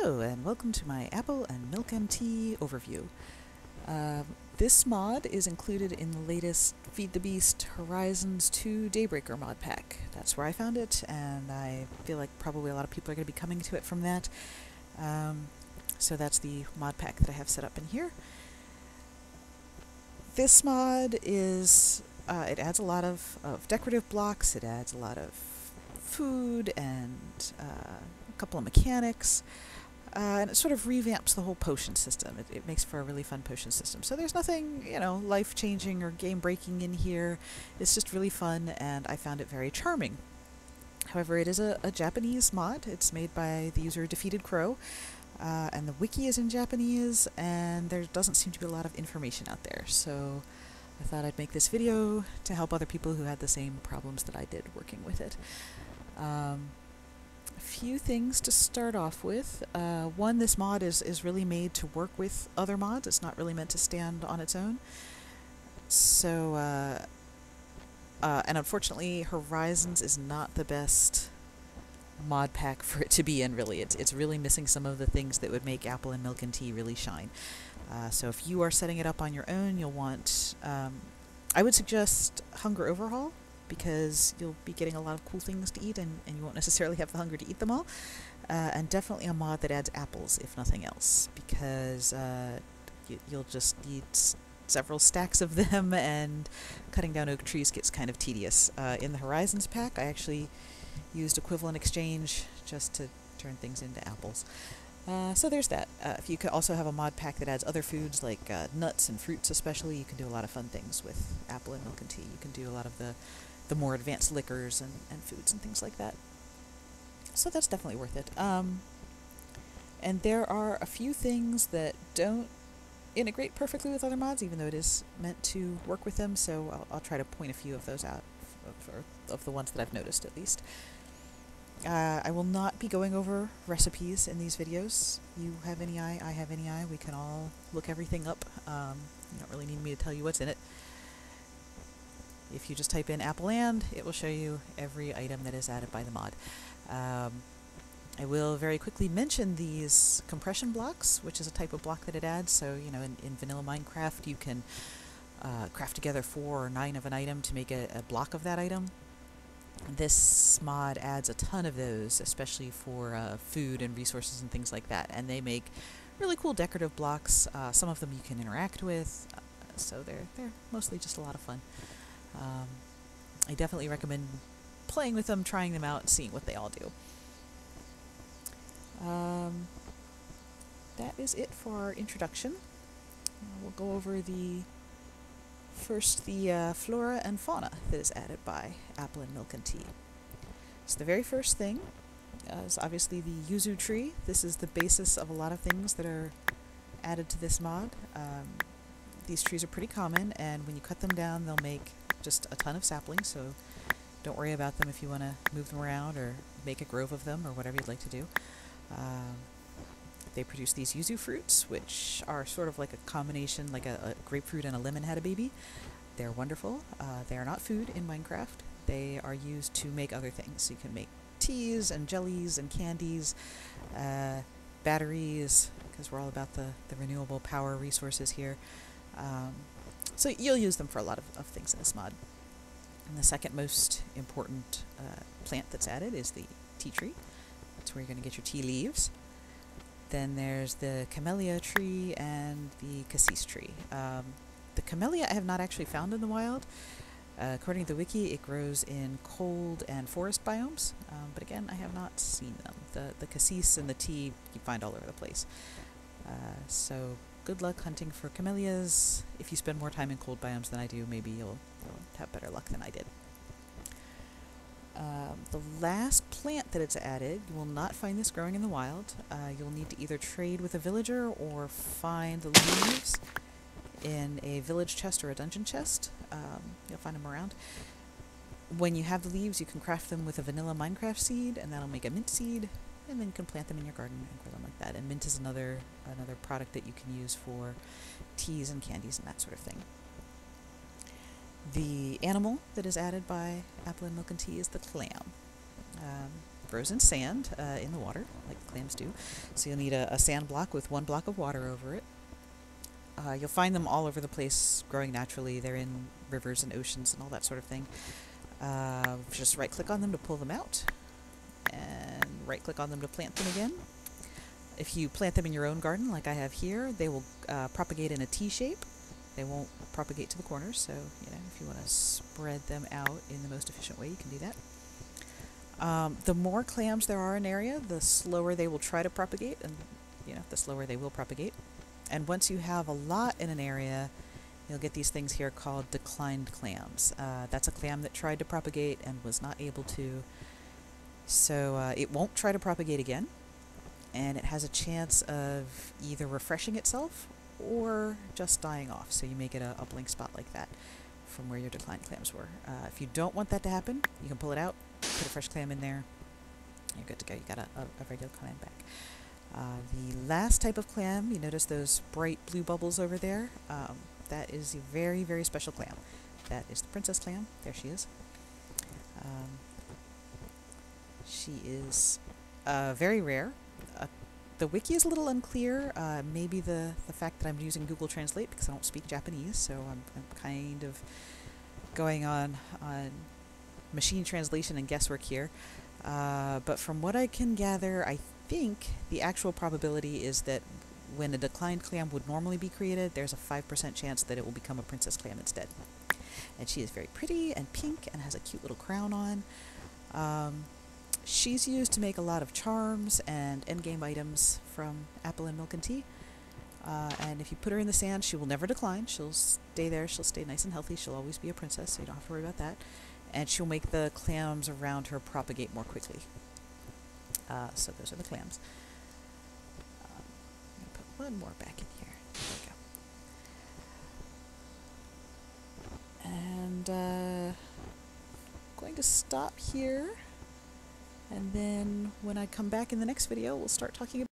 Hello and welcome to my Apple&Milk&Tea overview. This mod is included in the latest Feed the Beast Horizons 2 Daybreaker mod pack. That's where I found it, and I feel like probably a lot of people are going to be coming to it from that. So that's the mod pack that I have set up in here. This mod is, it adds a lot of decorative blocks, it adds a lot of food and a couple of mechanics. And it sort of revamps the whole potion system. It makes for a really fun potion system. So there's nothing, life-changing or game-breaking in here. It's just really fun, and I found it very charming. However, it is a Japanese mod. It's made by the user Defeated Crow, and the wiki is in Japanese, and there doesn't seem to be a lot of information out there. So I thought I'd make this video to help other people who had the same problems that I did working with it. A few things to start off with. One, this mod is really made to work with other mods. It's not really meant to stand on its own. So, and unfortunately, Horizons is not the best mod pack for it to be in, really. It's really missing some of the things that would make Apple&Milk&Tea really shine. So if you are setting it up on your own, you'll want, I would suggest Hunger Overhaul, because you'll be getting a lot of cool things to eat, and you won't necessarily have the hunger to eat them all. And definitely a mod that adds apples, if nothing else, because you'll just need several stacks of them, and cutting down oak trees gets kind of tedious. In the Horizons pack, I actually used Equivalent Exchange just to turn things into apples. So there's that. If you could also have a mod pack that adds other foods, like nuts and fruits especially, you can do a lot of fun things with Apple&Milk&Tea. You can do a lot of the more advanced liquors and foods and things like that. So that's definitely worth it. And there are a few things that don't integrate perfectly with other mods, even though it is meant to work with them, so I'll try to point a few of those out, of the ones that I've noticed at least. I will not be going over recipes in these videos. You have any eye, I have any eye. We can all look everything up. You don't really need me to tell you what's in it. If you just type in Apple&, it will show you every item that is added by the mod. I will very quickly mention these compression blocks, which is a type of block that it adds. So, in vanilla Minecraft, you can craft together 4 or 9 of an item to make a block of that item. This mod adds a ton of those, especially for food and resources and things like that. And they make really cool decorative blocks. Some of them you can interact with, so they're mostly just a lot of fun. I definitely recommend playing with them, trying them out, and seeing what they all do. That is it for our introduction. We'll go over the flora and fauna that is added by Apple&Milk&Tea. So the very first thing is obviously the yuzu tree. This is the basis of a lot of things that are added to this mod. These trees are pretty common, and when you cut them down, they'll make just a ton of saplings, so don't worry about them if you want to move them around or make a grove of them or whatever you'd like to do. They produce these yuzu fruits, which are sort of like a combination, like a grapefruit and a lemon had a baby. They're wonderful. They are not food in Minecraft. They are used to make other things. So you can make teas and jellies and candies, batteries, because we're all about the renewable power resources here. So you'll use them for a lot of things in this mod. And the second most important plant that's added is the tea tree. That's where you're going to get your tea leaves. Then there's the camellia tree and the cassis tree. The camellia I have not actually found in the wild. According to the wiki, it grows in cold and forest biomes, but again, I have not seen them. The cassis and the tea you find all over the place. So good luck hunting for camellias. If you spend more time in cold biomes than I do, maybe you'll have better luck than I did. The last plant that it's added, you will not find this growing in the wild. You'll need to either trade with a villager or find the leaves in a village chest or a dungeon chest. You'll find them around. When you have the leaves, you can craft them with a vanilla Minecraft seed, and that'll make a mint seed, and then you can plant them in your garden and grow them like that. And mint is another product that you can use for teas and candies and that sort of thing. The animal that is added by Apple&Milk&Tea is the clam. Grows in sand, in the water, like clams do. So you'll need a sand block with 1 block of water over it. You'll find them all over the place growing naturally. They're in rivers and oceans and all that sort of thing. Just right-click on them to pull them out, and right-click on them to plant them again. If you plant them in your own garden, like I have here, they will propagate in a T shape. They won't propagate to the corners, so if you want to spread them out in the most efficient way, you can do that. The more clams there are in an area, the slower they will try to propagate, and the slower they will propagate. And once you have a lot in an area, you'll get these things here called declined clams. That's a clam that tried to propagate and was not able to, so it won't try to propagate again, and it has a chance of either refreshing itself or just dying off, so you may get a blank spot like that from where your declined clams were. If you don't want that to happen, you can pull it out, put a fresh clam in there, you're good to go. You got a regular clam back. The last type of clam, you notice those bright blue bubbles over there? That is a very, very special clam. That is the princess clam. There she is. She is very rare. The wiki is a little unclear. Maybe the fact that I'm using Google Translate because I don't speak Japanese, so I'm kind of going on machine translation and guesswork here. But from what I can gather, I think the actual probability is that when a declined clam would normally be created, there's a 5% chance that it will become a princess clam instead. And she is very pretty and pink and has a cute little crown on. She's used to make a lot of charms and endgame items from Apple&Milk&Tea. And if you put her in the sand, she will never decline. She'll stay there. She'll stay nice and healthy. She'll always be a princess, so you don't have to worry about that. And she'll make the clams around her propagate more quickly. So those are the clams. I'm going to put one more back in here. There we go. And I'm going to stop here. And then when I come back in the next video, we'll start talking about